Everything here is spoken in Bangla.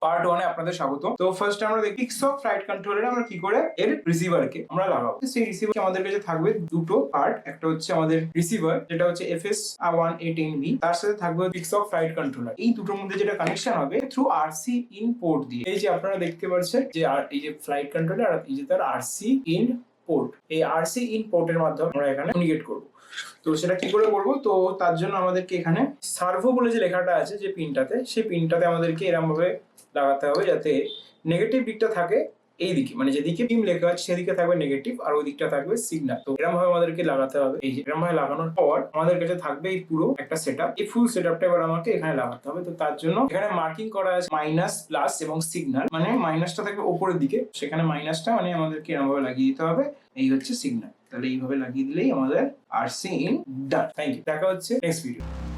পার্ট 1 এ আপনাদের স্বাগত। তো ফার্স্ট আমরা দেখি পিক্সক ফ্লাইট কন্ট্রোলারে আমরা কি করে এর রিসিভারকে আমরা লাগাবো। সেই রিসিভার আমাদের কাছে থাকবে দুটো পার্ট, একটা হচ্ছে আমাদের রিসিভার যেটা হচ্ছে FS1810B, তার সাথে থাকবে পিক্সক ফ্লাইট কন্ট্রোলার। এই দুটোর মধ্যে যেটা কানেকশন হবে থ্রু RC ইন পোর্ট দিয়ে। এই যে আপনারা দেখতে পাচ্ছেন যে এই যে ফ্লাইট কন্ট্রোলার আর এই যে তার RC ইন পোর্ট, এই RC ইন পোর্টের মাধ্যমে আমরা এখানে কমিউনিকেট করব। তো সেটা কি করে করবো, তো তার জন্য আমাদেরকে এখানে সার্ভো বলে যে লেখাটা আছে যে পিনটাতে, সেই পিনটাতে আমাদেরকে এরকম ভাবে লাগাতে হবে যাতে নেগেটিভ দিকটা থাকে এই দিকে, মানে যেদিকে পিন লেখা আছে সেদিকে থাকবে নেগেটিভ আর ওই দিকটা থাকবে সিগন্যাল। তো এরকম ভাবে আমাদেরকে লাগাতে হবে। এই যে এরকম ভাবে লাগানোর পর আমাদের কাছে থাকবে এই পুরো একটা সেটআপ। এই ফুল সেটআপটা এবার আমাকে এখানে লাগাতে হবে। তো তার জন্য এখানে মার্কিং করা আছে মাইনাস, প্লাস এবং সিগন্যাল, মানে মাইনাসটা থাকবে উপরের দিকে, সেখানে মাইনাসটা মানে আমাদেরকে এরকম ভাবে লাগিয়ে দিতে হবে। এই হচ্ছে সিগন্যাল। তাহলে এইভাবে লাগিয়ে দিলেই আমাদের RC in done. Thank you, দেখা হচ্ছে নেক্সট ভিডিও।